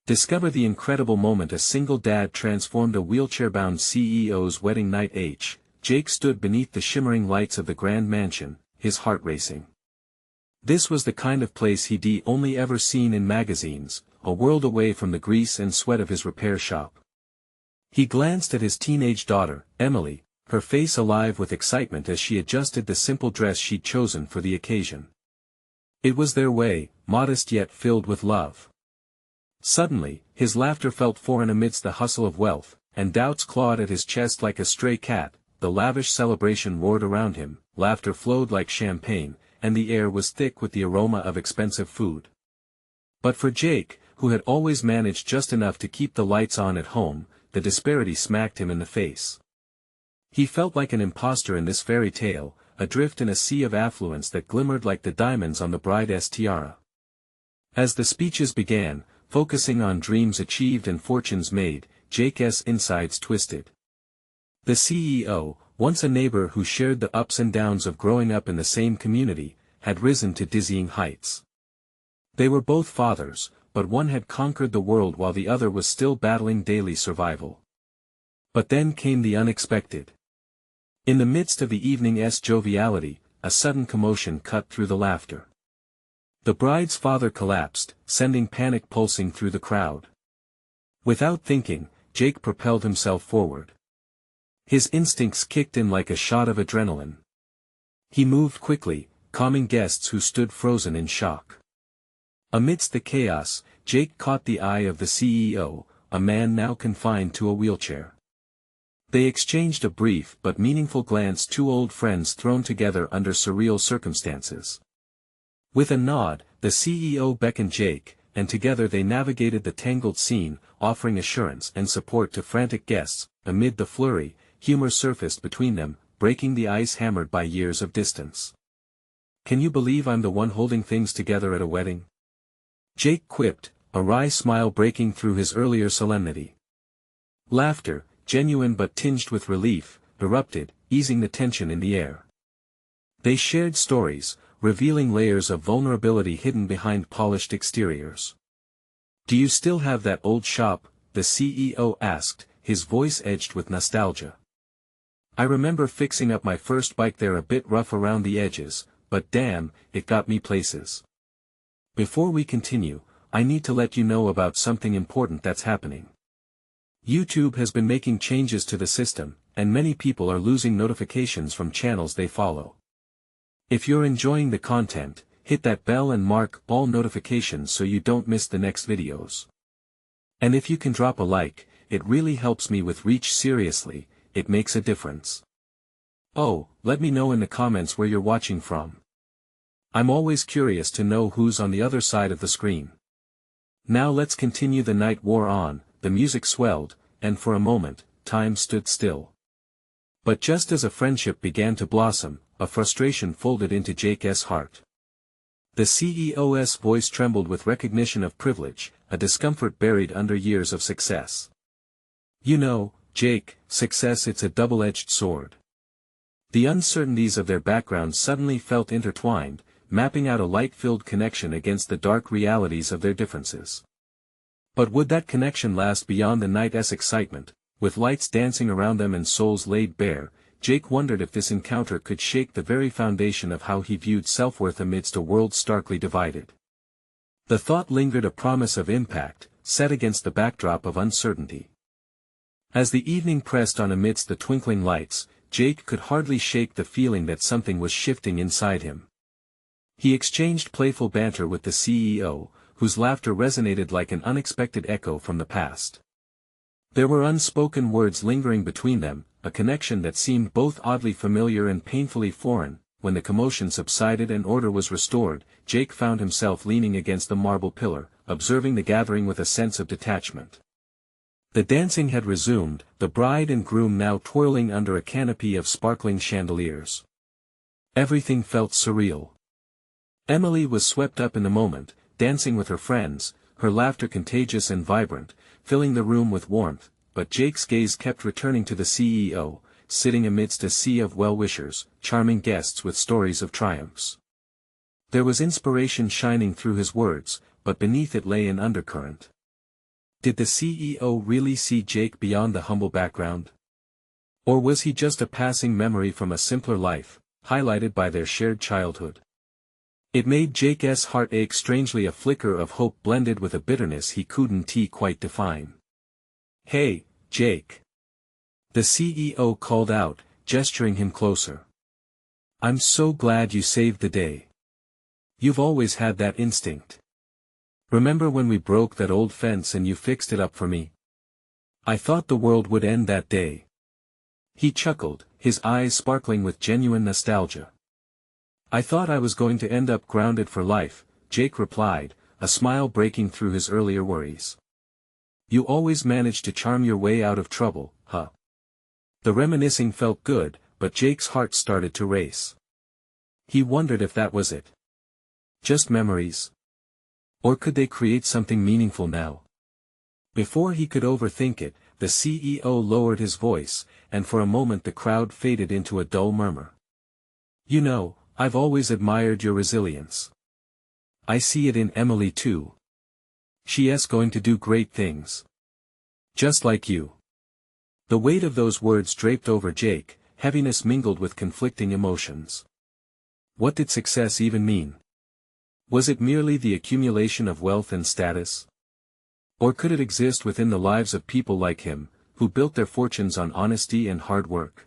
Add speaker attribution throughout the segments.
Speaker 1: Discover the incredible moment a single dad transformed a wheelchair-bound CEO's wedding night. Jake stood beneath the shimmering lights of the grand mansion, his heart racing. This was the kind of place he'd only ever seen in magazines, a world away from the grease and sweat of his repair shop. He glanced at his teenage daughter, Emily, her face alive with excitement as she adjusted the simple dress she'd chosen for the occasion. It was their way, modest yet filled with love. Suddenly, his laughter felt foreign amidst the hustle of wealth, and doubts clawed at his chest like a stray cat. The lavish celebration roared around him, laughter flowed like champagne, and the air was thick with the aroma of expensive food. But for Jake, who had always managed just enough to keep the lights on at home, the disparity smacked him in the face. He felt like an imposter in this fairy tale, adrift in a sea of affluence that glimmered like the diamonds on the bride's tiara. As the speeches began, focusing on dreams achieved and fortunes made, Jake's insides twisted. The CEO, once a neighbor who shared the ups and downs of growing up in the same community, had risen to dizzying heights. They were both fathers, but one had conquered the world while the other was still battling daily survival. But then came the unexpected. In the midst of the evening's joviality, a sudden commotion cut through the laughter. The bride's father collapsed, sending panic pulsing through the crowd. Without thinking, Jake propelled himself forward. His instincts kicked in like a shot of adrenaline. He moved quickly, calming guests who stood frozen in shock. Amidst the chaos, Jake caught the eye of the CEO, a man now confined to a wheelchair. They exchanged a brief but meaningful glance, two old friends thrown together under surreal circumstances. With a nod, the CEO beckoned Jake, and together they navigated the tangled scene, offering assurance and support to frantic guests. Amid the flurry, humor surfaced between them, breaking the ice hammered by years of distance. "Can you believe I'm the one holding things together at a wedding?" Jake quipped, a wry smile breaking through his earlier solemnity. Laughter, genuine but tinged with relief, erupted, easing the tension in the air. They shared stories, revealing layers of vulnerability hidden behind polished exteriors. "Do you still have that old shop?" the CEO asked, his voice edged with nostalgia. "I remember fixing up my first bike there, a bit rough around the edges, but damn, it got me places." Before we continue, I need to let you know about something important that's happening. YouTube has been making changes to the system, and many people are losing notifications from channels they follow. If you're enjoying the content, hit that bell and mark all notifications so you don't miss the next videos. And if you can drop a like, it really helps me with reach. Seriously, it makes a difference. Oh, let me know in the comments where you're watching from. I'm always curious to know who's on the other side of the screen. Now let's continue. The night wore on, the music swelled, and for a moment, time stood still. But just as a friendship began to blossom, a frustration folded into Jake's heart. The CEO's voice trembled with recognition of privilege, a discomfort buried under years of success. "You know, Jake, success, it's a double-edged sword." The uncertainties of their backgrounds suddenly felt intertwined, mapping out a light-filled connection against the dark realities of their differences. But would that connection last beyond the night's excitement? With lights dancing around them and souls laid bare, Jake wondered if this encounter could shake the very foundation of how he viewed self-worth amidst a world starkly divided. The thought lingered, a promise of impact, set against the backdrop of uncertainty. As the evening pressed on amidst the twinkling lights, Jake could hardly shake the feeling that something was shifting inside him. He exchanged playful banter with the CEO, whose laughter resonated like an unexpected echo from the past. There were unspoken words lingering between them, a connection that seemed both oddly familiar and painfully foreign. When the commotion subsided and order was restored, Jake found himself leaning against the marble pillar, observing the gathering with a sense of detachment. The dancing had resumed, the bride and groom now twirling under a canopy of sparkling chandeliers. Everything felt surreal. Emily was swept up in the moment, dancing with her friends, her laughter contagious and vibrant, filling the room with warmth, but Jake's gaze kept returning to the CEO, sitting amidst a sea of well-wishers, charming guests with stories of triumphs. There was inspiration shining through his words, but beneath it lay an undercurrent. Did the CEO really see Jake beyond the humble background? Or was he just a passing memory from a simpler life, highlighted by their shared childhood? It made Jake's heart ache strangely, a flicker of hope blended with a bitterness he couldn't quite define. "Hey, Jake." The CEO called out, gesturing him closer. "I'm so glad you saved the day. You've always had that instinct. Remember when we broke that old fence and you fixed it up for me? I thought the world would end that day." He chuckled, his eyes sparkling with genuine nostalgia. "I thought I was going to end up grounded for life," Jake replied, a smile breaking through his earlier worries. "You always managed to charm your way out of trouble, huh?" The reminiscing felt good, but Jake's heart started to race. He wondered if that was it. Just memories? Or could they create something meaningful now? Before he could overthink it, the CEO lowered his voice, and for a moment the crowd faded into a dull murmur. "You know, I've always admired your resilience. I see it in Emily too. She's going to do great things. Just like you." The weight of those words draped over Jake, heaviness mingled with conflicting emotions. What did success even mean? Was it merely the accumulation of wealth and status? Or could it exist within the lives of people like him, who built their fortunes on honesty and hard work?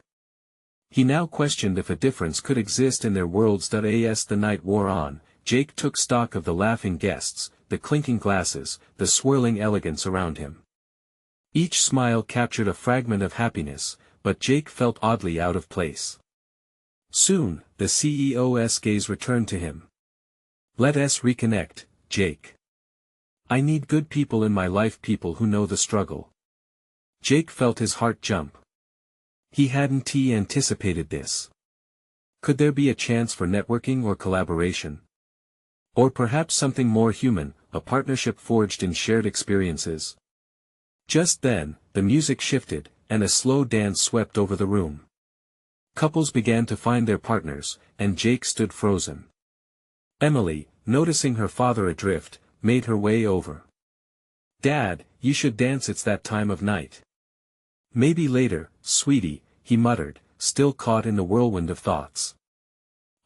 Speaker 1: He now questioned if a difference could exist in their worlds. As the night wore on, Jake took stock of the laughing guests, the clinking glasses, the swirling elegance around him. Each smile captured a fragment of happiness, but Jake felt oddly out of place. Soon, the CEO's gaze returned to him. "Let us reconnect, Jake. I need good people in my life, people who know the struggle." Jake felt his heart jump. He hadn't anticipated this. Could there be a chance for networking or collaboration? Or perhaps something more human, a partnership forged in shared experiences? Just then, the music shifted, and a slow dance swept over the room. Couples began to find their partners, and Jake stood frozen. Emily, noticing her father adrift, made her way over. "Dad, you should dance, it's that time of night." "Maybe later, sweetie," he muttered, still caught in the whirlwind of thoughts.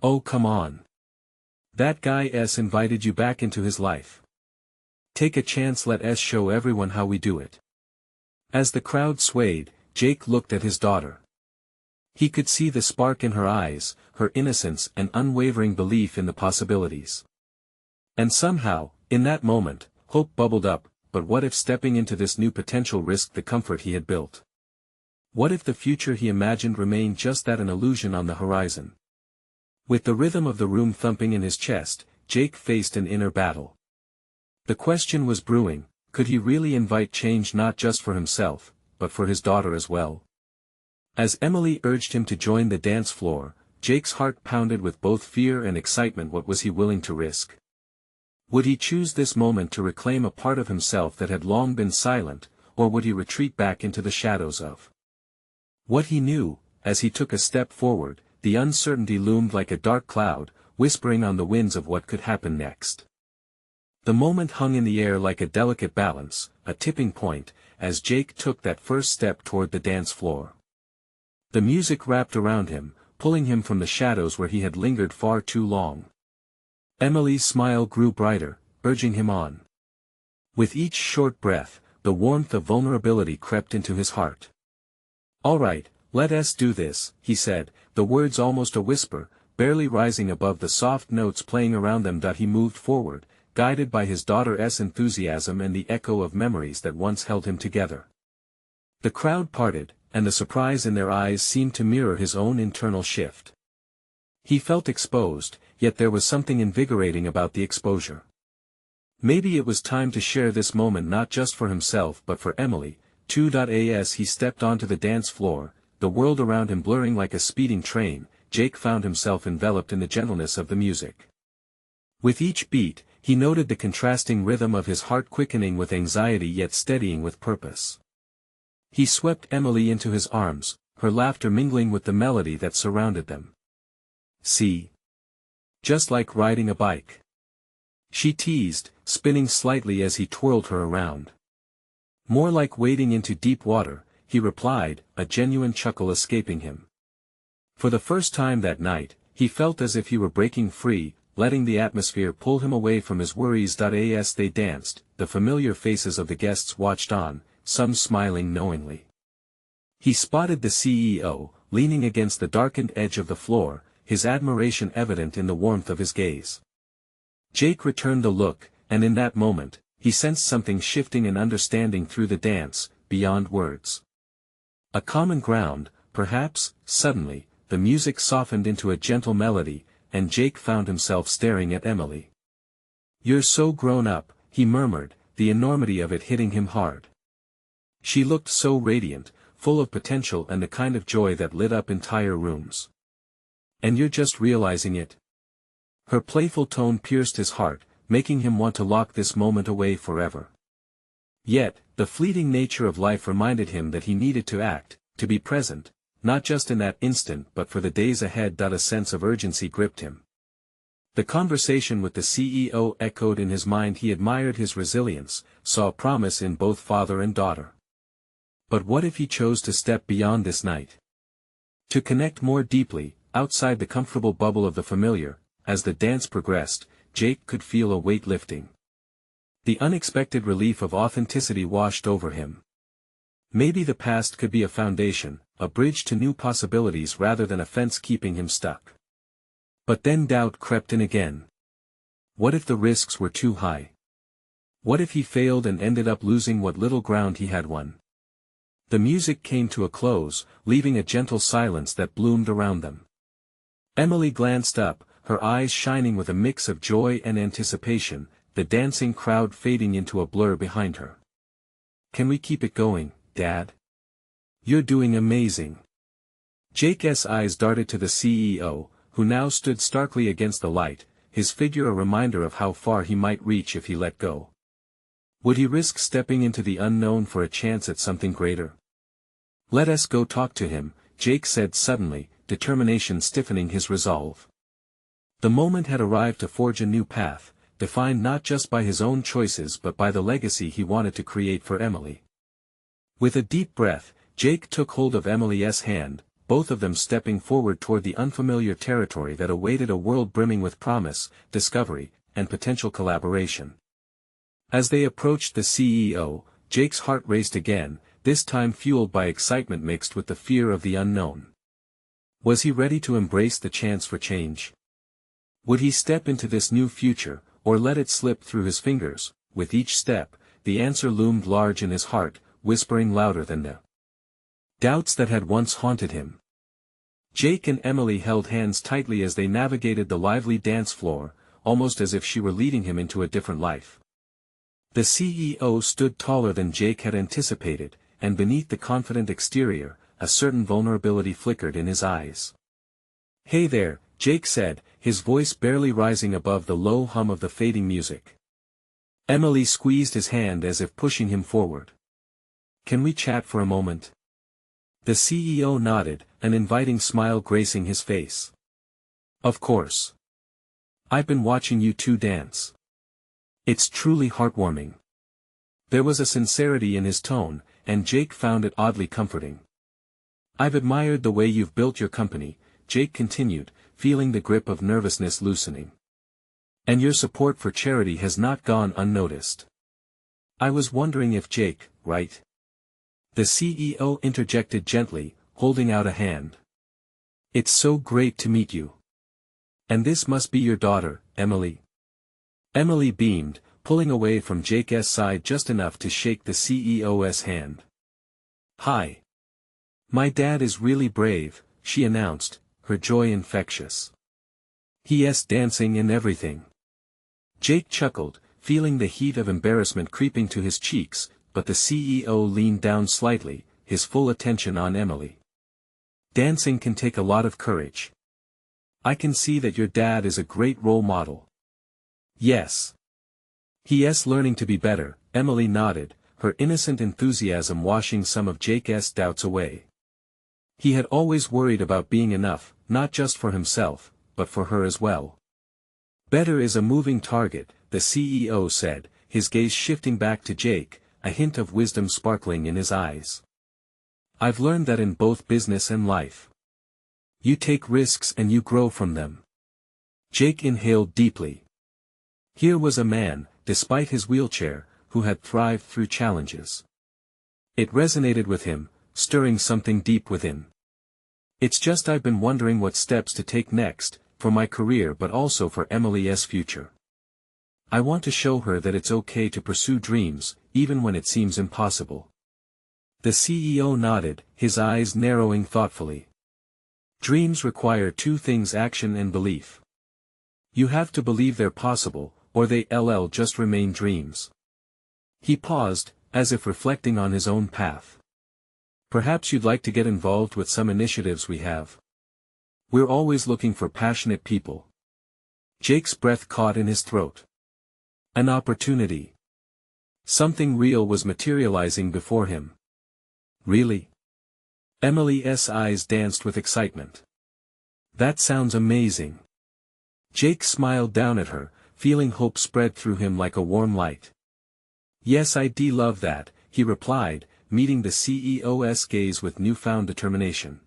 Speaker 1: "Oh, come on. That guy's invited you back into his life. Take a chance, let us show everyone how we do it." As the crowd swayed, Jake looked at his daughter. He could see the spark in her eyes, her innocence and unwavering belief in the possibilities. And somehow, in that moment, hope bubbled up. But what if stepping into this new potential risked the comfort he had built? What if the future he imagined remained just that, an illusion on the horizon? With the rhythm of the room thumping in his chest, Jake faced an inner battle. The question was brewing: could he really invite change, not just for himself, but for his daughter as well? As Emily urged him to join the dance floor, Jake's heart pounded with both fear and excitement. What was he willing to risk? Would he choose this moment to reclaim a part of himself that had long been silent, or would he retreat back into the shadows of what he knew? As he took a step forward, the uncertainty loomed like a dark cloud, whispering on the winds of what could happen next. The moment hung in the air like a delicate balance, a tipping point, as Jake took that first step toward the dance floor. The music wrapped around him, pulling him from the shadows where he had lingered far too long. Emily's smile grew brighter, urging him on. With each short breath, the warmth of vulnerability crept into his heart. "All right, let us do this," he said, the words almost a whisper, barely rising above the soft notes playing around them. He moved forward, guided by his daughter's enthusiasm and the echo of memories that once held him together. The crowd parted, and the surprise in their eyes seemed to mirror his own internal shift. He felt exposed, yet there was something invigorating about the exposure. Maybe it was time to share this moment, not just for himself but for Emily, too. As he stepped onto the dance floor, the world around him blurring like a speeding train, Jake found himself enveloped in the gentleness of the music. With each beat, he noted the contrasting rhythm of his heart, quickening with anxiety yet steadying with purpose. He swept Emily into his arms, her laughter mingling with the melody that surrounded them. "See? Just like riding a bike," she teased, spinning slightly as he twirled her around. More like wading into deep water, he replied, a genuine chuckle escaping him. For the first time that night, he felt as if he were breaking free, letting the atmosphere pull him away from his worries. As they danced, the familiar faces of the guests watched on, some smiling knowingly. He spotted the CEO, leaning against the darkened edge of the floor, his admiration evident in the warmth of his gaze. Jake returned the look, and in that moment, he sensed something shifting and understanding through the dance, beyond words. A common ground, perhaps. Suddenly, the music softened into a gentle melody, and Jake found himself staring at Emily. "You're so grown up," he murmured, the enormity of it hitting him hard. She looked so radiant, full of potential and the kind of joy that lit up entire rooms. "And you're just realizing it?" Her playful tone pierced his heart, making him want to lock this moment away forever. Yet, the fleeting nature of life reminded him that he needed to act, to be present, not just in that instant but for the days ahead. A sense of urgency gripped him. The conversation with the CEO echoed in his mind. He admired his resilience, saw promise in both father and daughter. But what if he chose to step beyond this night? To connect more deeply, outside the comfortable bubble of the familiar? As the dance progressed, Jake could feel a weight lifting. The unexpected relief of authenticity washed over him. Maybe the past could be a foundation, a bridge to new possibilities rather than a fence keeping him stuck. But then doubt crept in again. What if the risks were too high? What if he failed and ended up losing what little ground he had won? The music came to a close, leaving a gentle silence that bloomed around them. Emily glanced up, her eyes shining with a mix of joy and anticipation, the dancing crowd fading into a blur behind her. "Can we keep it going, Dad? You're doing amazing." Jake's eyes darted to the CEO, who now stood starkly against the light, his figure a reminder of how far he might reach if he let go. Would he risk stepping into the unknown for a chance at something greater? "Let us go talk to him," Jake said suddenly, determination stiffening his resolve. The moment had arrived to forge a new path, defined not just by his own choices but by the legacy he wanted to create for Emily. With a deep breath, Jake took hold of Emily's hand, both of them stepping forward toward the unfamiliar territory that awaited a world brimming with promise, discovery, and potential collaboration. As they approached the CEO, Jake's heart raced again, this time fueled by excitement mixed with the fear of the unknown. Was he ready to embrace the chance for change? Would he step into this new future, or let it slip through his fingers? With each step, the answer loomed large in his heart, whispering louder than the doubts that had once haunted him. Jake and Emily held hands tightly as they navigated the lively dance floor, almost as if she were leading him into a different life. The CEO stood taller than Jake had anticipated, and beneath the confident exterior, a certain vulnerability flickered in his eyes. "Hey there," Jake said, his voice barely rising above the low hum of the fading music. Emily squeezed his hand as if pushing him forward. "Can we chat for a moment?" The CEO nodded, an inviting smile gracing his face. "Of course. I've been watching you two dance. It's truly heartwarming." There was a sincerity in his tone, and Jake found it oddly comforting. "I've admired the way you've built your company," Jake continued, feeling the grip of nervousness loosening. "And your support for charity has not gone unnoticed." "I was wondering if Jake, right?" The CEO interjected gently, holding out a hand. "It's so great to meet you. And this must be your daughter, Emily." Emily beamed, pulling away from Jake's side just enough to shake the CEO's hand. "Hi. My dad is really brave," she announced, her joy infectious. "He's dancing and everything." Jake chuckled, feeling the heat of embarrassment creeping to his cheeks, but the CEO leaned down slightly, his full attention on Emily. "Dancing can take a lot of courage. I can see that your dad is a great role model." "Yes. He's learning to be better," Emily nodded, her innocent enthusiasm washing some of Jake's doubts away. He had always worried about being enough, not just for himself, but for her as well. "Better is a moving target," the CEO said, his gaze shifting back to Jake, a hint of wisdom sparkling in his eyes. I've learned that in both business and life. You take risks and you grow from them. Jake inhaled deeply. Here was a man, despite his wheelchair, who had thrived through challenges. It resonated with him, stirring something deep within. It's just I've been wondering what steps to take next, for my career but also for Emily's future. I want to show her that it's okay to pursue dreams, even when it seems impossible. The CEO nodded, his eyes narrowing thoughtfully. Dreams require two things: action and belief. You have to believe they're possible, or they'll just remain dreams. He paused, as if reflecting on his own path. Perhaps you'd like to get involved with some initiatives we have. We're always looking for passionate people. Jake's breath caught in his throat. An opportunity. Something real was materializing before him. Really? Emily's eyes danced with excitement. That sounds amazing. Jake smiled down at her, feeling hope spread through him like a warm light. Yes, I'd love that, he replied, meeting the CEO's gaze with newfound determination.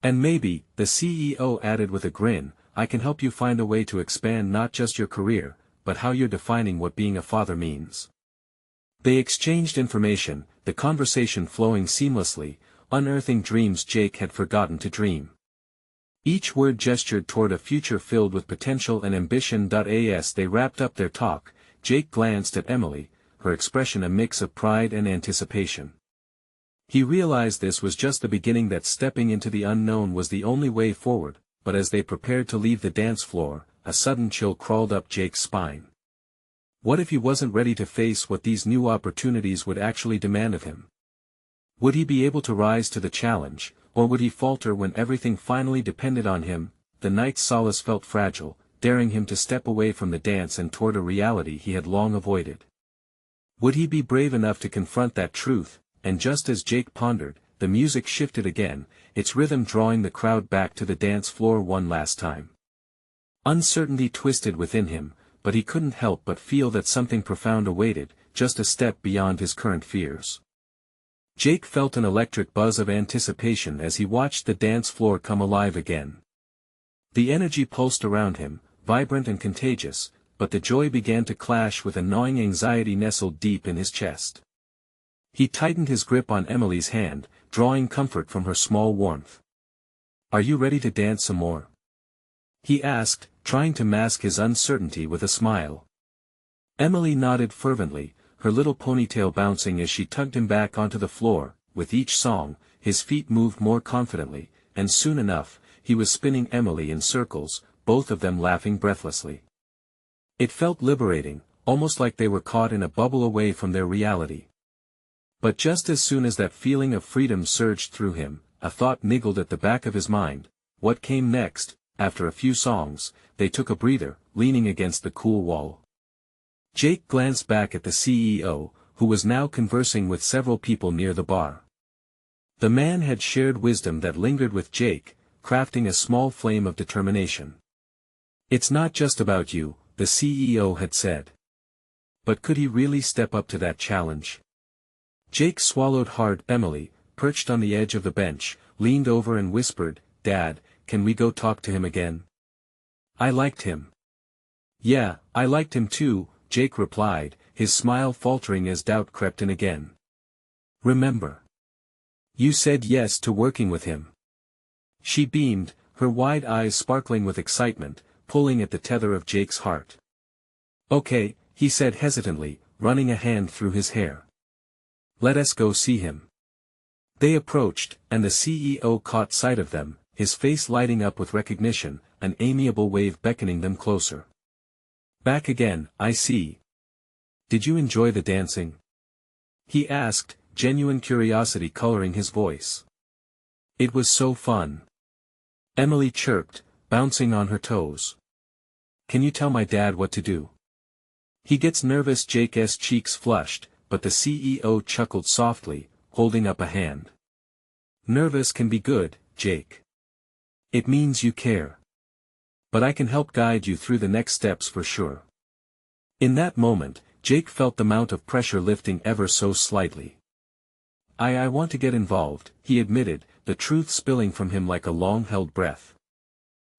Speaker 1: And maybe, the CEO added with a grin, I can help you find a way to expand not just your career, but how you're defining what being a father means. They exchanged information, the conversation flowing seamlessly, unearthing dreams Jake had forgotten to dream. Each word gestured toward a future filled with potential and ambition. As they wrapped up their talk, Jake glanced at Emily, her expression a mix of pride and anticipation. He realized this was just the beginning, that stepping into the unknown was the only way forward, but as they prepared to leave the dance floor, a sudden chill crawled up Jake's spine. What if he wasn't ready to face what these new opportunities would actually demand of him? Would he be able to rise to the challenge, or would he falter when everything finally depended on him? The night's solace felt fragile, daring him to step away from the dance and toward a reality he had long avoided. Would he be brave enough to confront that truth? And just as Jake pondered, the music shifted again, its rhythm drawing the crowd back to the dance floor one last time. Uncertainty twisted within him, but he couldn't help but feel that something profound awaited, just a step beyond his current fears. Jake felt an electric buzz of anticipation as he watched the dance floor come alive again. The energy pulsed around him, vibrant and contagious, but the joy began to clash with a gnawing anxiety nestled deep in his chest. He tightened his grip on Emily's hand, drawing comfort from her small warmth. Are you ready to dance some more? He asked, trying to mask his uncertainty with a smile. Emily nodded fervently, her little ponytail bouncing as she tugged him back onto the floor. With each song, his feet moved more confidently, and soon enough, he was spinning Emily in circles, both of them laughing breathlessly. It felt liberating, almost like they were caught in a bubble away from their reality. But just as soon as that feeling of freedom surged through him, a thought niggled at the back of his mind. What came next? After a few songs, they took a breather, leaning against the cool wall. Jake glanced back at the CEO, who was now conversing with several people near the bar. The man had shared wisdom that lingered with Jake, crafting a small flame of determination. It's not just about you, the CEO had said. But could he really step up to that challenge? Jake swallowed hard. Emily, perched on the edge of the bench, leaned over and whispered, Dad, can we go talk to him again? I liked him. Yeah, I liked him too, Jake replied, his smile faltering as doubt crept in again. Remember? You said yes to working with him. She beamed, her wide eyes sparkling with excitement, pulling at the tether of Jake's heart. Okay, he said hesitantly, running a hand through his hair. Let us go see him. They approached, and the CEO caught sight of them, his face lighting up with recognition, an amiable wave beckoning them closer. Back again, I see. Did you enjoy the dancing? He asked, genuine curiosity coloring his voice. It was so fun. Emily chirped, bouncing on her toes. Can you tell my dad what to do? He gets nervous. Jake's cheeks flushed, but the CEO chuckled softly, holding up a hand. Nervous can be good, Jake. It means you care. But I can help guide you through the next steps for sure. In that moment, Jake felt the amount of pressure lifting ever so slightly. I want to get involved, he admitted, the truth spilling from him like a long-held breath.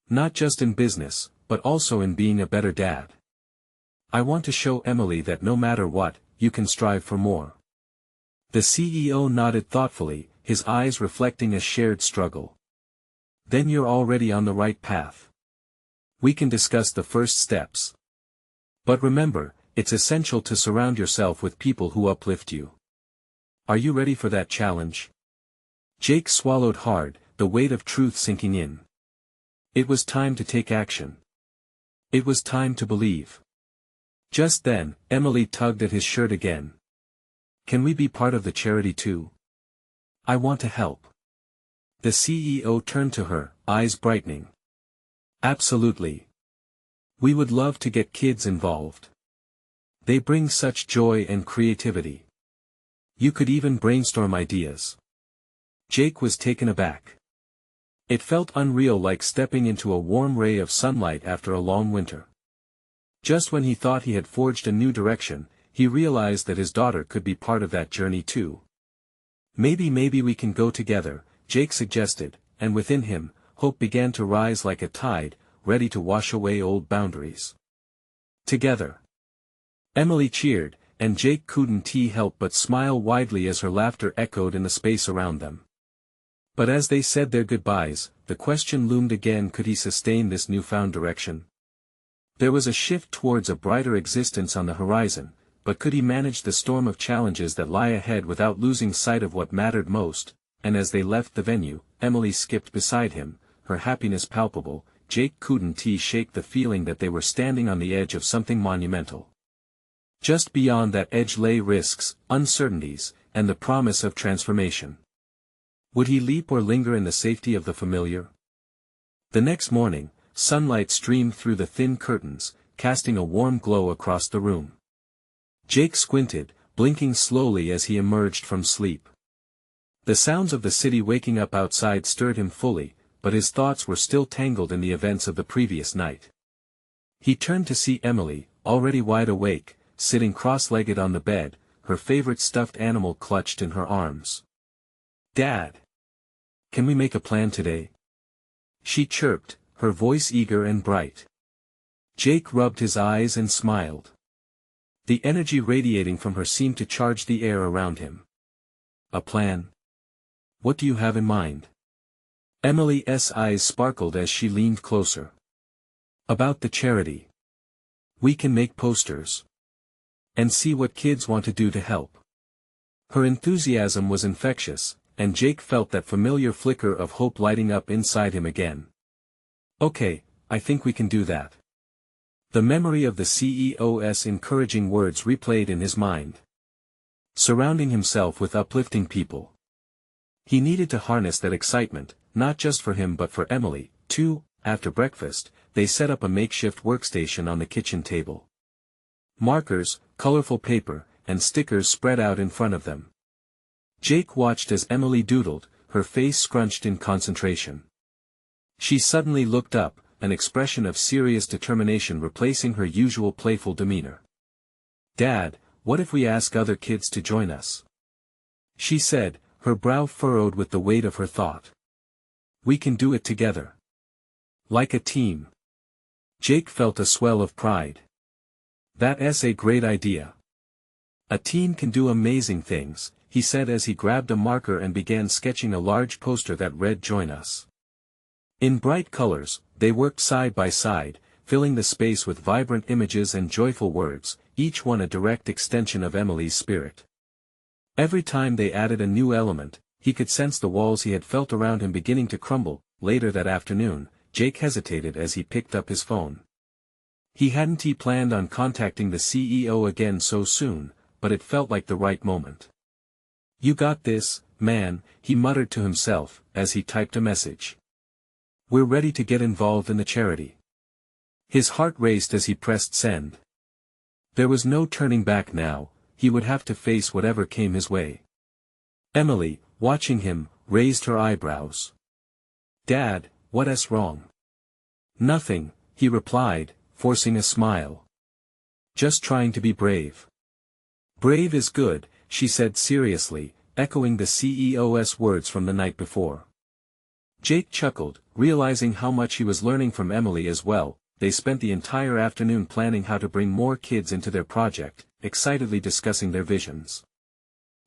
Speaker 1: Not just in business, but also in being a better dad. I want to show Emily that no matter what, you can strive for more. The CEO nodded thoughtfully, his eyes reflecting a shared struggle. Then you're already on the right path. We can discuss the first steps. But remember, it's essential to surround yourself with people who uplift you. Are you ready for that challenge? Jake swallowed hard, the weight of truth sinking in. It was time to take action. It was time to believe. Just then, Emily tugged at his shirt again. Can we be part of the charity too? I want to help. The CEO turned to her, eyes brightening. Absolutely. We would love to get kids involved. They bring such joy and creativity. You could even brainstorm ideas. Jake was taken aback. It felt unreal, like stepping into a warm ray of sunlight after a long winter. Just when he thought he had forged a new direction, he realized that his daughter could be part of that journey too. Maybe we can go together, Jake suggested, and within him, hope began to rise like a tide, ready to wash away old boundaries. Together. Emily cheered, and Jake couldn't help but smile widely as her laughter echoed in the space around them. But as they said their goodbyes, the question loomed again: could he sustain this newfound direction? There was a shift towards a brighter existence on the horizon, but could he manage the storm of challenges that lie ahead without losing sight of what mattered most? And as they left the venue, Emily skipped beside him, her happiness palpable. Jake couldn't shake the feeling that they were standing on the edge of something monumental. Just beyond that edge lay risks, uncertainties, and the promise of transformation. Would he leap or linger in the safety of the familiar? The next morning, sunlight streamed through the thin curtains, casting a warm glow across the room. Jake squinted, blinking slowly as he emerged from sleep. The sounds of the city waking up outside stirred him fully, but his thoughts were still tangled in the events of the previous night. He turned to see Emily, already wide awake, sitting cross-legged on the bed, her favorite stuffed animal clutched in her arms. "Dad! Can we make a plan today?" she chirped, her voice eager and bright. Jake rubbed his eyes and smiled. The energy radiating from her seemed to charge the air around him. "A plan? What do you have in mind?" Emily's eyes sparkled as she leaned closer. "About the charity. We can make posters. And see what kids want to do to help." Her enthusiasm was infectious, and Jake felt that familiar flicker of hope lighting up inside him again. "Okay, I think we can do that." The memory of the CEO's encouraging words replayed in his mind. Surrounding himself with uplifting people. He needed to harness that excitement, not just for him but for Emily, too. After breakfast, they set up a makeshift workstation on the kitchen table. Markers, colorful paper, and stickers spread out in front of them. Jake watched as Emily doodled, her face scrunched in concentration. She suddenly looked up, an expression of serious determination replacing her usual playful demeanor. "Dad, what if we ask other kids to join us?" she said, her brow furrowed with the weight of her thought. "We can do it together. Like a team." Jake felt a swell of pride. "That's a great idea. A team can do amazing things," he said as he grabbed a marker and began sketching a large poster that read "Join Us." In bright colors, they worked side by side, filling the space with vibrant images and joyful words, each one a direct extension of Emily's spirit. Every time they added a new element, he could sense the walls he had felt around him beginning to crumble. Later that afternoon, Jake hesitated as he picked up his phone. He hadn't planned on contacting the CEO again so soon, but it felt like the right moment. "You got this, man," he muttered to himself, as he typed a message. "We're ready to get involved in the charity." His heart raced as he pressed send. There was no turning back now, he would have to face whatever came his way. Emily, watching him, raised her eyebrows. "Dad, what's wrong?" "Nothing," he replied, forcing a smile. "Just trying to be brave." Brave is good, she said seriously, echoing the CEO's words from the night before. Jake chuckled, realizing how much he was learning from Emily as well. They spent the entire afternoon planning how to bring more kids into their project, excitedly discussing their visions.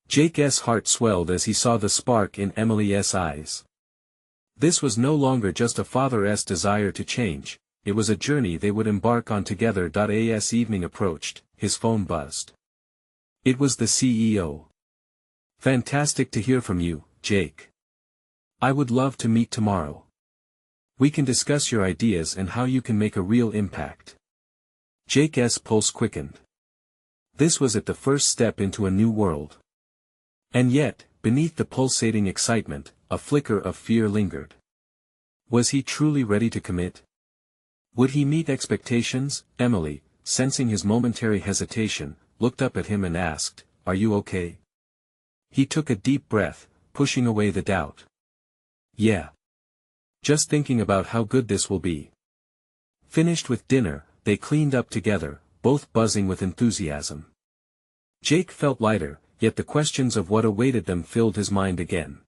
Speaker 1: Jake's heart swelled as he saw the spark in Emily's eyes. This was no longer just a father's desire to change, it was a journey they would embark on together. As evening approached, his phone buzzed. It was the CEO. Fantastic to hear from you, Jake. I would love to meet tomorrow. We can discuss your ideas and how you can make a real impact. Jake's pulse quickened. This was the first step into a new world. And yet, beneath the pulsating excitement, a flicker of fear lingered. Was he truly ready to commit? Would he meet expectations? Emily, sensing his momentary hesitation, looked up at him and asked, "Are you okay?" He took a deep breath, pushing away the doubt. "Yeah. Just thinking about how good this will be." Finished with dinner, they cleaned up together, both buzzing with enthusiasm. Jake felt lighter, yet the questions of what awaited them filled his mind again.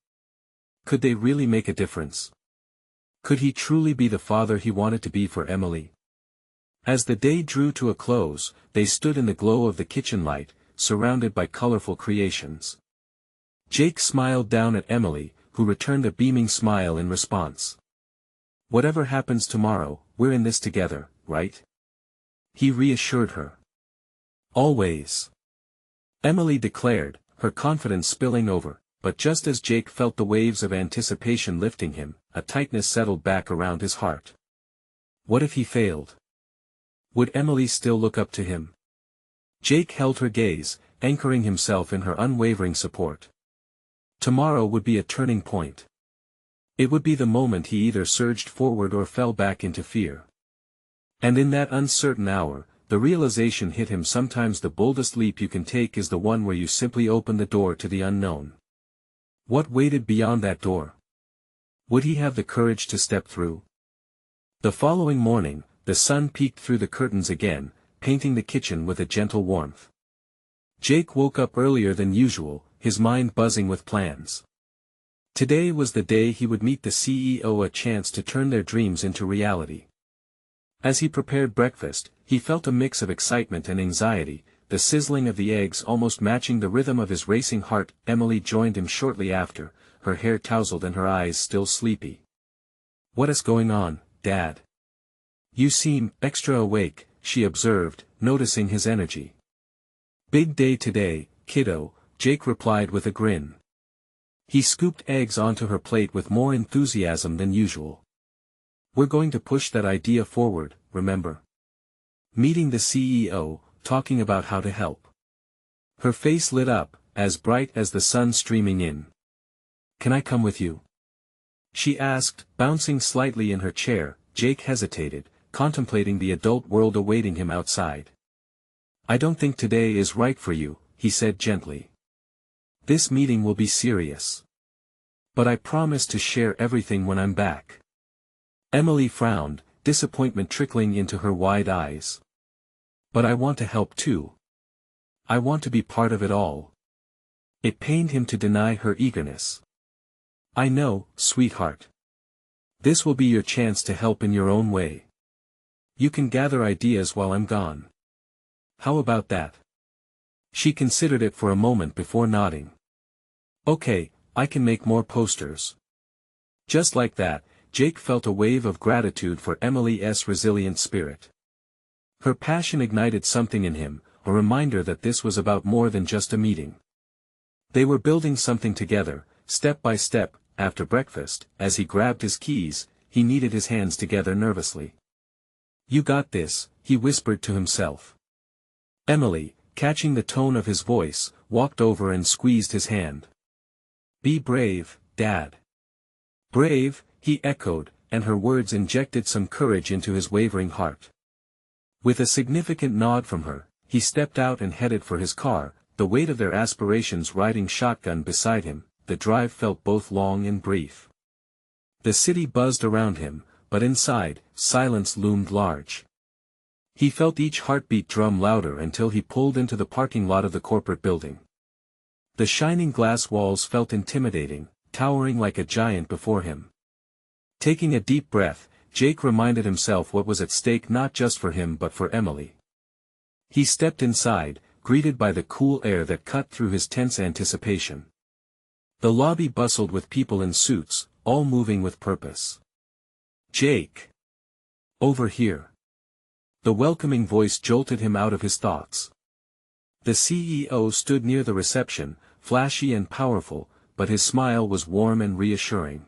Speaker 1: Could they really make a difference? Could he truly be the father he wanted to be for Emily? As the day drew to a close, they stood in the glow of the kitchen light, surrounded by colorful creations. Jake smiled down at Emily, who returned a beaming smile in response. "Whatever happens tomorrow, we're in this together, right?" he reassured her. "Always," Emily declared, her confidence spilling over, but just as Jake felt the waves of anticipation lifting him, a tightness settled back around his heart. What if he failed? Would Emily still look up to him? Jake held her gaze, anchoring himself in her unwavering support. Tomorrow would be a turning point. It would be the moment he either surged forward or fell back into fear. And in that uncertain hour, the realization hit him: sometimes the boldest leap you can take is the one where you simply open the door to the unknown. What waited beyond that door? Would he have the courage to step through? The following morning, the sun peeked through the curtains again, painting the kitchen with a gentle warmth. Jake woke up earlier than usual, his mind buzzing with plans. Today was the day he would meet the CEO, a chance to turn their dreams into reality. As he prepared breakfast, he felt a mix of excitement and anxiety, the sizzling of the eggs almost matching the rhythm of his racing heart. Emily joined him shortly after, her hair tousled and her eyes still sleepy. "What is going on, Dad? You seem extra awake," she observed, noticing his energy. "Big day today, kiddo," Jake replied with a grin. He scooped eggs onto her plate with more enthusiasm than usual. "We're going to push that idea forward, remember? Meeting the CEO, talking about how to help." Her face lit up, as bright as the sun streaming in. "Can I come with you?" she asked, bouncing slightly in her chair. Jake hesitated, contemplating the adult world awaiting him outside. "I don't think today is right for you," he said gently. "This meeting will be serious. But I promise to share everything when I'm back." Emily frowned, disappointment trickling into her wide eyes. "But I want to help too. I want to be part of it all." It pained him to deny her eagerness. "I know, sweetheart. This will be your chance to help in your own way. You can gather ideas while I'm gone. How about that?" She considered it for a moment before nodding. "Okay, I can make more posters." Just like that, Jake felt a wave of gratitude for Emily's resilient spirit. Her passion ignited something in him, a reminder that this was about more than just a meeting. They were building something together, step by step. After breakfast, as he grabbed his keys, he kneaded his hands together nervously. "You got this," he whispered to himself. Emily, catching the tone of his voice, walked over and squeezed his hand. "Be brave, Dad." "Brave," he echoed, and her words injected some courage into his wavering heart. With a significant nod from her, he stepped out and headed for his car, the weight of their aspirations riding shotgun beside him. The drive felt both long and brief. The city buzzed around him, but inside, silence loomed large. He felt each heartbeat drum louder until he pulled into the parking lot of the corporate building. The shining glass walls felt intimidating, towering like a giant before him. Taking a deep breath, Jake reminded himself what was at stake not just for him but for Emily. He stepped inside, greeted by the cool air that cut through his tense anticipation. The lobby bustled with people in suits, all moving with purpose. "Jake! Over here!" The welcoming voice jolted him out of his thoughts. The CEO stood near the reception, flashy and powerful, but his smile was warm and reassuring.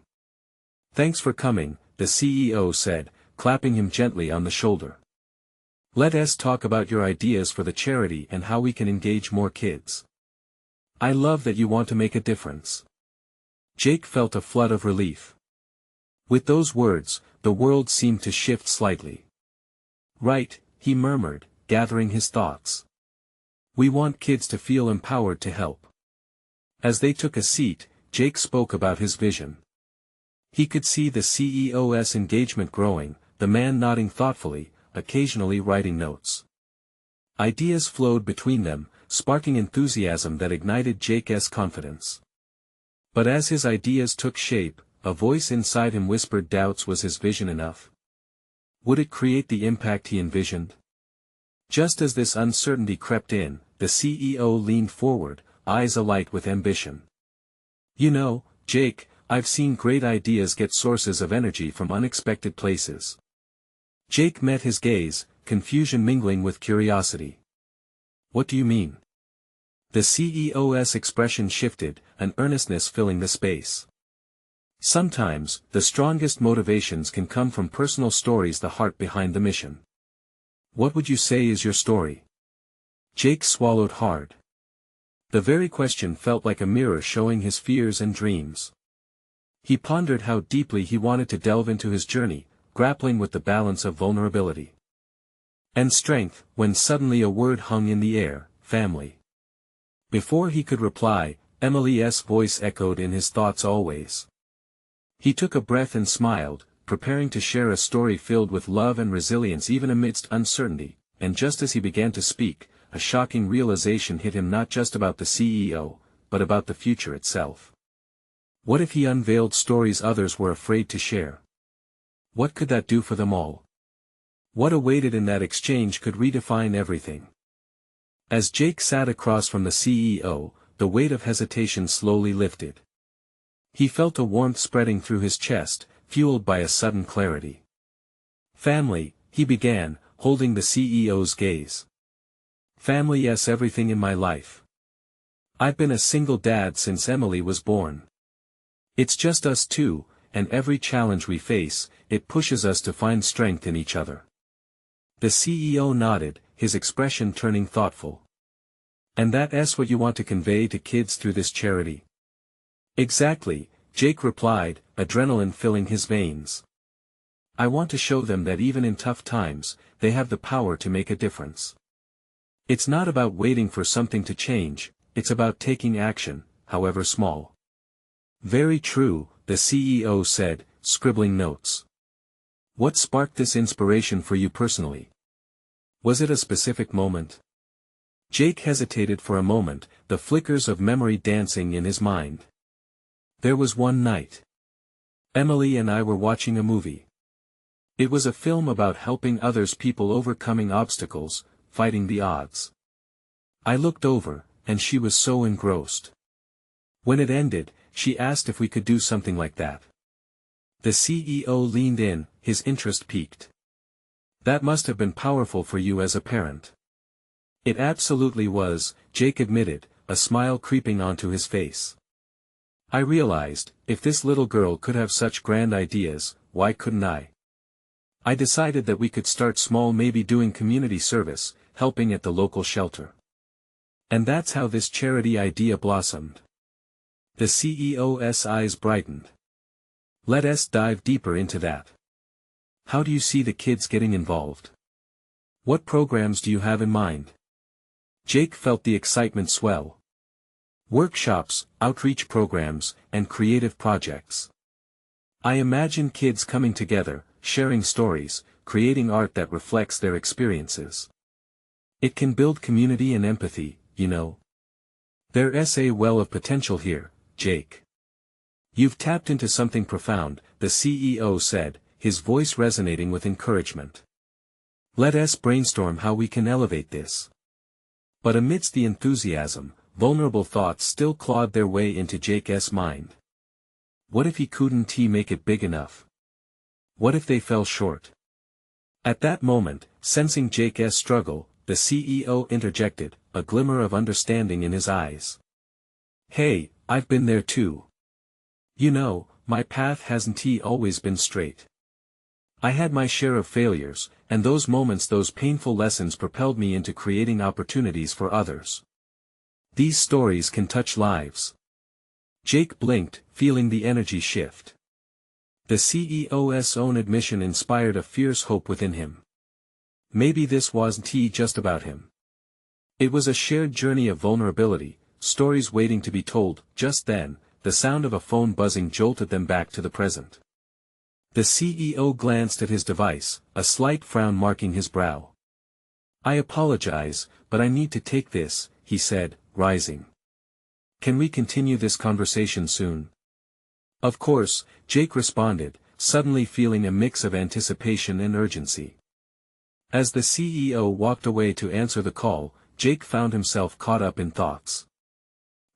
Speaker 1: "Thanks for coming," the CEO said, clapping him gently on the shoulder. "Let us talk about your ideas for the charity and how we can engage more kids. I love that you want to make a difference." Jake felt a flood of relief. With those words, the world seemed to shift slightly. "Right," he murmured, gathering his thoughts. "We want kids to feel empowered to help." As they took a seat, Jake spoke about his vision. He could see the CEO's engagement growing, the man nodding thoughtfully, occasionally writing notes. Ideas flowed between them, sparking enthusiasm that ignited Jake's confidence. But as his ideas took shape, a voice inside him whispered doubts. Was his vision enough? Would it create the impact he envisioned? Just as this uncertainty crept in, the CEO leaned forward, eyes alight with ambition. "You know, Jake, I've seen great ideas get sources of energy from unexpected places." Jake met his gaze, confusion mingling with curiosity. "What do you mean?" The CEO's expression shifted, an earnestness filling the space. "Sometimes, the strongest motivations can come from personal stories, the heart behind the mission." "What would you say is your story?" Jake swallowed hard. The very question felt like a mirror showing his fears and dreams. He pondered how deeply he wanted to delve into his journey, grappling with the balance of vulnerability and strength, when suddenly a word hung in the air: family. Before he could reply, Emily's voice echoed in his thoughts always. He took a breath and smiled, preparing to share a story filled with love and resilience even amidst uncertainty, and just as he began to speak, a shocking realization hit him, not just about the CEO, but about the future itself. What if he unveiled stories others were afraid to share? What could that do for them all? What awaited in that exchange could redefine everything. As Jake sat across from the CEO, the weight of hesitation slowly lifted. He felt a warmth spreading through his chest, fueled by a sudden clarity. "Family," he began, holding the CEO's gaze. "Family's everything in my life. I've been a single dad since Emily was born. It's just us two, and every challenge we face, it pushes us to find strength in each other." The CEO nodded, his expression turning thoughtful. "And that's what you want to convey to kids through this charity?" "Exactly," Jake replied, adrenaline filling his veins. "I want to show them that even in tough times, they have the power to make a difference. It's not about waiting for something to change, it's about taking action, however small." "Very true," the CEO said, scribbling notes. "What sparked this inspiration for you personally? Was it a specific moment?" Jake hesitated for a moment, the flickers of memory dancing in his mind. "There was one night. Emily and I were watching a movie. It was a film about helping others, people overcoming obstacles, fighting the odds. I looked over, and she was so engrossed. When it ended, she asked if we could do something like that." The CEO leaned in, his interest piqued. "That must have been powerful for you as a parent." "It absolutely was," Jake admitted, a smile creeping onto his face. "I realized, if this little girl could have such grand ideas, why couldn't I? I decided that we could start small, maybe doing community service, helping at the local shelter. And that's how this charity idea blossomed." The CEO's eyes brightened. "Let us dive deeper into that. How do you see the kids getting involved? What programs do you have in mind?" Jake felt the excitement swell. "Workshops, outreach programs, and creative projects. I imagine kids coming together, sharing stories, creating art that reflects their experiences. It can build community and empathy, you know. There's a well of potential here, Jake. You've tapped into something profound, the CEO said, his voice resonating with encouragement. Let us brainstorm how we can elevate this. But amidst the enthusiasm, vulnerable thoughts still clawed their way into Jake's mind. What if he couldn't make it big enough? What if they fell short? At that moment, sensing Jake's struggle, the CEO interjected, a glimmer of understanding in his eyes. Hey, I've been there too. You know, my path hasn't always been straight. I had my share of failures, and those moments, those painful lessons propelled me into creating opportunities for others. These stories can touch lives. Jake blinked, feeling the energy shift. The CEO's own admission inspired a fierce hope within him. Maybe this wasn't just about him. It was a shared journey of vulnerability, stories waiting to be told. Just then, the sound of a phone buzzing jolted them back to the present. The CEO glanced at his device, a slight frown marking his brow. I apologize, but I need to take this, he said, rising. Can we continue this conversation soon? Of course, Jake responded, suddenly feeling a mix of anticipation and urgency. As the CEO walked away to answer the call, Jake found himself caught up in thoughts.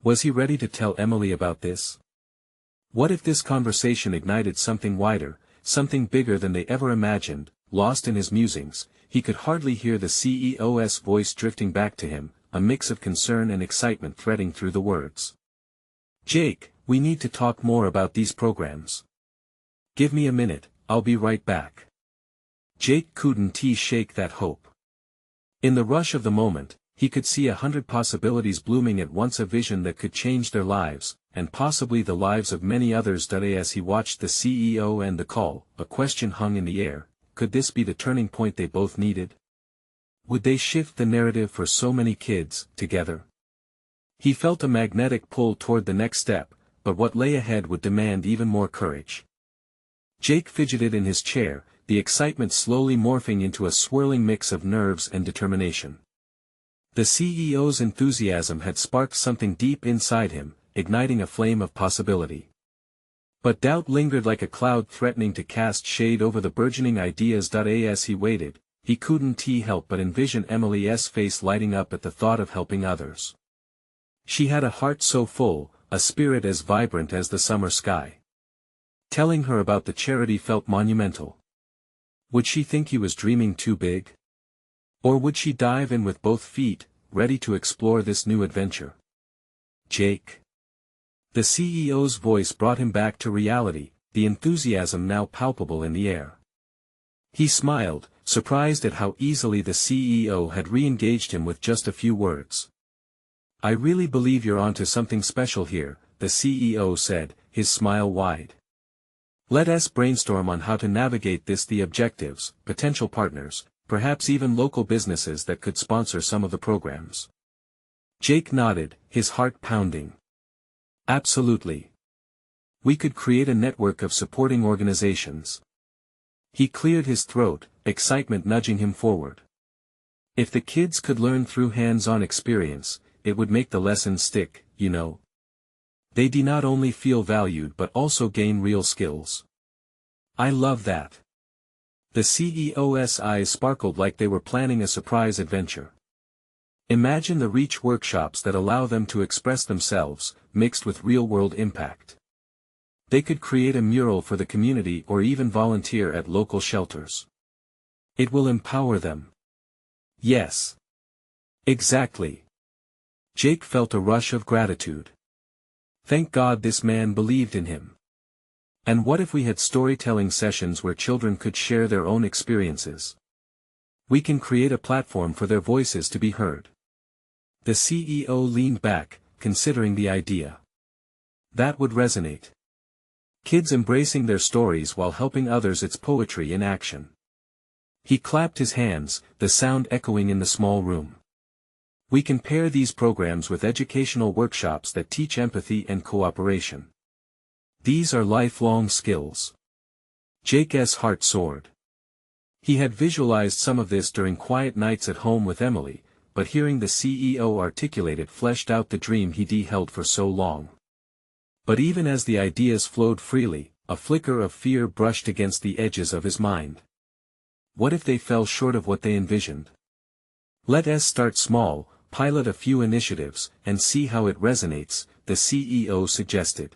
Speaker 1: Was he ready to tell Emily about this? What if this conversation ignited something wider, something bigger than they ever imagined? Lost in his musings, he could hardly hear the CEO's voice drifting back to him, a mix of concern and excitement threading through the words. Jake, we need to talk more about these programs. Give me a minute, I'll be right back. Jake couldn't shake that hope. In the rush of the moment, he could see 100 possibilities blooming at once, a vision that could change their lives, and possibly the lives of many others. As he watched the CEO end the call, a question hung in the air: could this be the turning point they both needed? Would they shift the narrative for so many kids, together? He felt a magnetic pull toward the next step, but what lay ahead would demand even more courage. Jake fidgeted in his chair, the excitement slowly morphing into a swirling mix of nerves and determination. The CEO's enthusiasm had sparked something deep inside him, igniting a flame of possibility. But doubt lingered like a cloud, threatening to cast shade over the burgeoning ideas. As he waited, he couldn't help but envision Emily's face lighting up at the thought of helping others. She had a heart so full, a spirit as vibrant as the summer sky. Telling her about the charity felt monumental. Would she think he was dreaming too big? Or would she dive in with both feet, ready to explore this new adventure? Jake. The CEO's voice brought him back to reality, the enthusiasm now palpable in the air. He smiled, surprised at how easily the CEO had re-engaged him with just a few words. I really believe you're onto something special here, the CEO said, his smile wide. Let us brainstorm on how to navigate this: the objectives, potential partners, perhaps even local businesses that could sponsor some of the programs. Jake nodded, his heart pounding. Absolutely. We could create a network of supporting organizations. He cleared his throat, excitement nudging him forward. If the kids could learn through hands-on experience, it would make the lessons stick, you know. They'd not only feel valued but also gain real skills. I love that. The CEO's eyes sparkled like they were planning a surprise adventure. Imagine the reach workshops that allow them to express themselves, mixed with real-world impact. They could create a mural for the community or even volunteer at local shelters. It will empower them. Yes. Exactly. Jake felt a rush of gratitude. Thank God this man believed in him. And what if we had storytelling sessions where children could share their own experiences? We can create a platform for their voices to be heard. The CEO leaned back, considering the idea. That would resonate. Kids embracing their stories while helping others, it's poetry in action. He clapped his hands, the sound echoing in the small room. We can pair these programs with educational workshops that teach empathy and cooperation. These are lifelong skills. Jake's heart soared. He had visualized some of this during quiet nights at home with Emily, but hearing the CEO articulate it fleshed out the dream he'd held for so long. But even as the ideas flowed freely, a flicker of fear brushed against the edges of his mind. What if they fell short of what they envisioned? Let us start small, pilot a few initiatives, and see how it resonates, the CEO suggested.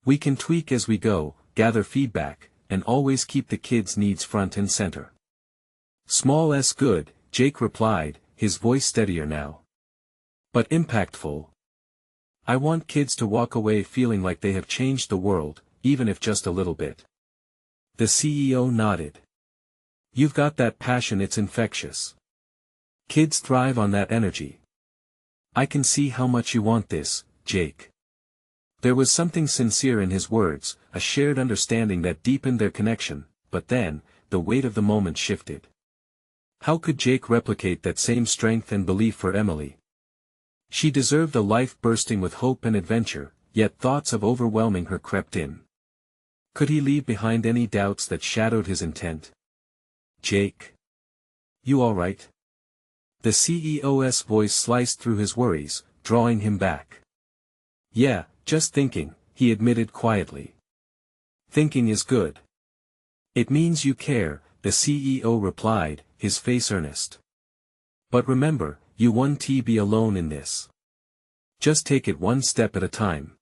Speaker 1: We can tweak as we go, gather feedback, and always keep the kids' needs front and center. Small s good, Jake replied, his voice steadier now. But impactful. I want kids to walk away feeling like they have changed the world, even if just a little bit. The CEO nodded. You've got that passion, it's infectious. Kids thrive on that energy. I can see how much you want this, Jake. There was something sincere in his words, a shared understanding that deepened their connection, but then, the weight of the moment shifted. How could Jake replicate that same strength and belief for Emily? She deserved a life bursting with hope and adventure, yet thoughts of overwhelming her crept in. Could he leave behind any doubts that shadowed his intent? Jake? You all right? The CEO's voice sliced through his worries, drawing him back. Yeah, just thinking, he admitted quietly. Thinking is good. It means you care, the CEO replied, his face earnest. But remember, you won't be alone in this. Just take it one step at a time.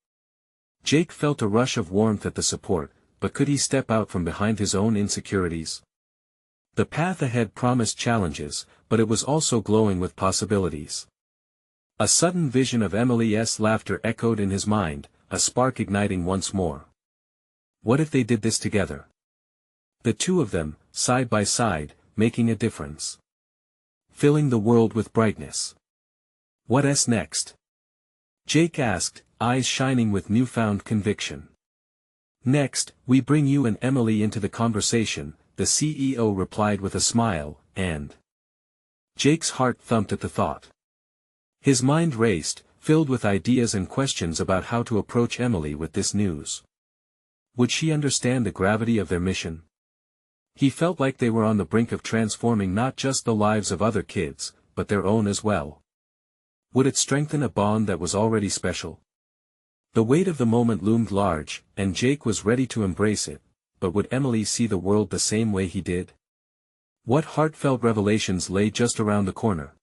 Speaker 1: Jake felt a rush of warmth at the support, but could he step out from behind his own insecurities? The path ahead promised challenges, but it was also glowing with possibilities. A sudden vision of Emily's laughter echoed in his mind, a spark igniting once more. What if they did this together? The two of them, side by side, making a difference. Filling the world with brightness. What's next? Jake asked, eyes shining with newfound conviction. Next, we bring you and Emily into the conversation, the CEO replied with a smile, and Jake's heart thumped at the thought. His mind raced, filled with ideas and questions about how to approach Emily with this news. Would she understand the gravity of their mission? He felt like they were on the brink of transforming not just the lives of other kids, but their own as well. Would it strengthen a bond that was already special? The weight of the moment loomed large, and Jake was ready to embrace it, but would Emily see the world the same way he did? What heartfelt revelations lay just around the corner?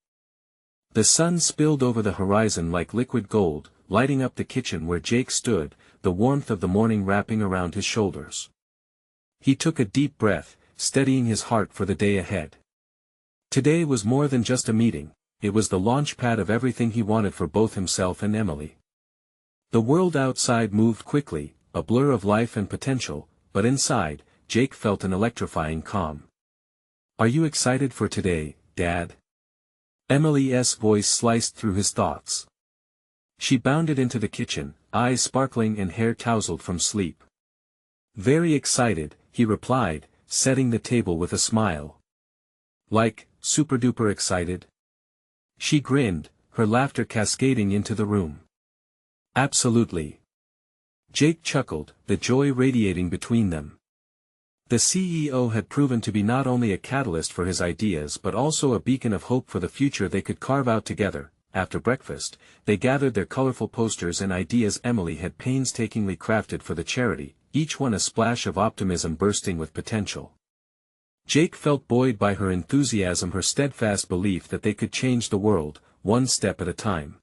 Speaker 1: The sun spilled over the horizon like liquid gold, lighting up the kitchen where Jake stood, the warmth of the morning wrapping around his shoulders. He took a deep breath, steadying his heart for the day ahead. Today was more than just a meeting, it was the launch pad of everything he wanted for both himself and Emily. The world outside moved quickly, a blur of life and potential, but inside, Jake felt an electrifying calm. Are you excited for today, Dad? Emily's voice sliced through his thoughts. She bounded into the kitchen, eyes sparkling and hair tousled from sleep. Very excited, he replied, setting the table with a smile. Like, super-duper excited? She grinned, her laughter cascading into the room. Absolutely. Jake chuckled, the joy radiating between them. The CEO had proven to be not only a catalyst for his ideas but also a beacon of hope for the future they could carve out together. After breakfast, they gathered their colorful posters and ideas Emily had painstakingly crafted for the charity, each one a splash of optimism bursting with potential. Jake felt buoyed by her enthusiasm, her steadfast belief that they could change the world, one step at a time.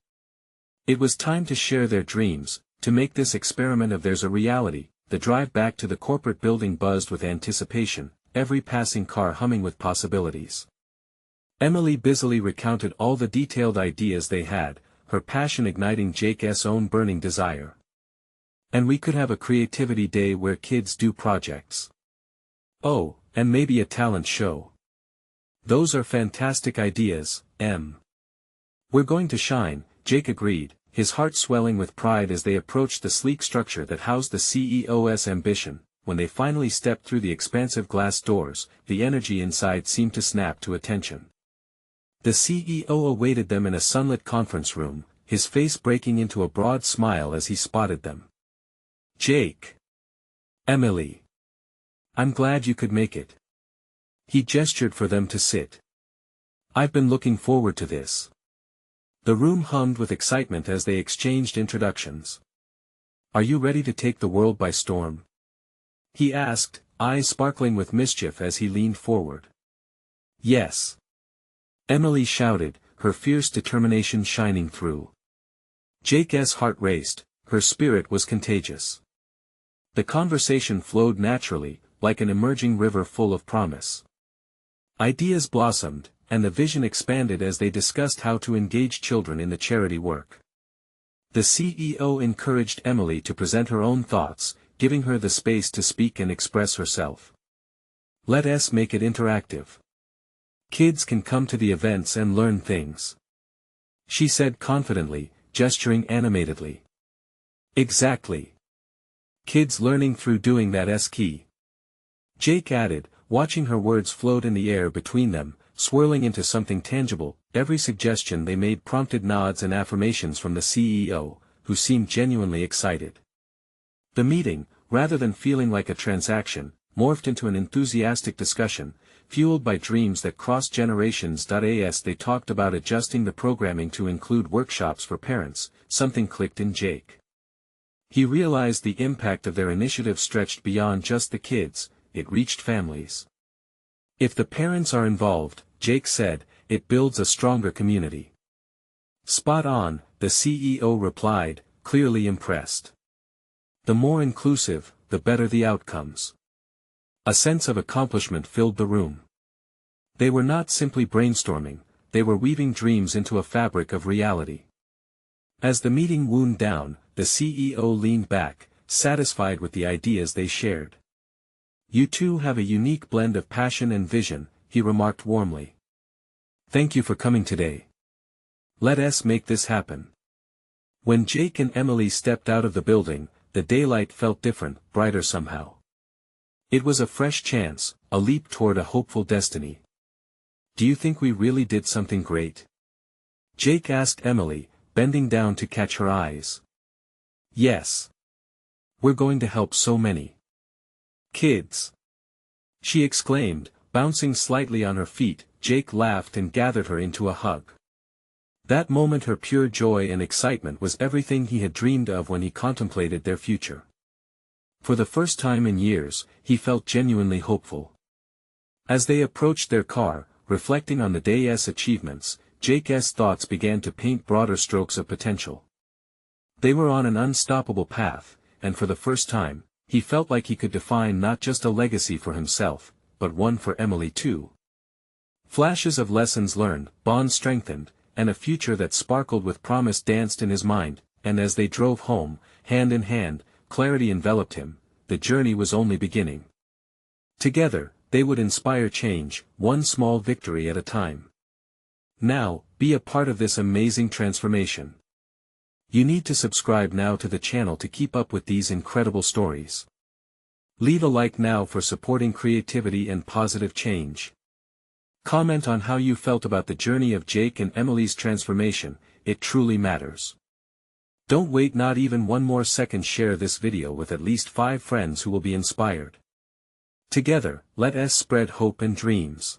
Speaker 1: It was time to share their dreams, to make this experiment of theirs a reality. The drive back to the corporate building buzzed with anticipation, every passing car humming with possibilities. Emily busily recounted all the detailed ideas they had, her passion igniting Jake's own burning desire. And we could have a creativity day where kids do projects. Oh, and maybe a talent show. Those are fantastic ideas, Em. We're going to shine, Jake agreed, his heart swelling with pride as they approached the sleek structure that housed the CEO's ambition. When they finally stepped through the expansive glass doors, the energy inside seemed to snap to attention. The CEO awaited them in a sunlit conference room, his face breaking into a broad smile as he spotted them. Jake. Emily. I'm glad you could make it. He gestured for them to sit. "I've been looking forward to this." The room hummed with excitement as they exchanged introductions. "Are you ready to take the world by storm?" he asked, eyes sparkling with mischief as he leaned forward. "Yes," Emily shouted, her fierce determination shining through. Jake's heart raced, her spirit was contagious. The conversation flowed naturally, like an emerging river full of promise. Ideas blossomed, and the vision expanded as they discussed how to engage children in the charity work. The CEO encouraged Emily to present her own thoughts, giving her the space to speak and express herself. "Let's make it interactive. Kids can come to the events and learn things," she said confidently, gesturing animatedly. "Exactly. Kids learning through doing that's key," Jake added, watching her words float in the air between them, swirling into something tangible. Every suggestion they made prompted nods and affirmations from the CEO, who seemed genuinely excited. The meeting, rather than feeling like a transaction, morphed into an enthusiastic discussion, fueled by dreams that crossed generations. As they talked about adjusting the programming to include workshops for parents, something clicked in Jake. He realized the impact of their initiative stretched beyond just the kids, it reached families. "If the parents are involved," Jake said, "it builds a stronger community." "Spot on," the CEO replied, clearly impressed. "The more inclusive, the better the outcomes." A sense of accomplishment filled the room. They were not simply brainstorming, they were weaving dreams into a fabric of reality. As the meeting wound down, the CEO leaned back, satisfied with the ideas they shared. "You two have a unique blend of passion and vision," he remarked warmly. "Thank you for coming today. Let's make this happen." When Jake and Emily stepped out of the building, the daylight felt different, brighter somehow. It was a fresh chance, a leap toward a hopeful destiny. "Do you think we really did something great?" Jake asked Emily, bending down to catch her eyes. "Yes. We're going to help so many kids," she exclaimed, bouncing slightly on her feet. Jake laughed and gathered her into a hug. That moment her pure joy and excitement was everything he had dreamed of when he contemplated their future. For the first time in years, he felt genuinely hopeful. As they approached their car, reflecting on the day's achievements, Jake's thoughts began to paint broader strokes of potential. They were on an unstoppable path, and for the first time, he felt like he could define not just a legacy for himself, but one for Emily too. Flashes of lessons learned, bonds strengthened, and a future that sparkled with promise danced in his mind, and as they drove home, hand in hand, clarity enveloped him. The journey was only beginning. Together, they would inspire change, one small victory at a time. Now, be a part of this amazing transformation. You need to subscribe now to the channel to keep up with these incredible stories. Leave a like now for supporting creativity and positive change. Comment on how you felt about the journey of Jake and Emily's transformation, it truly matters. Don't wait not even one more second. Share this video with at least 5 friends who will be inspired. Together, let us spread hope and dreams.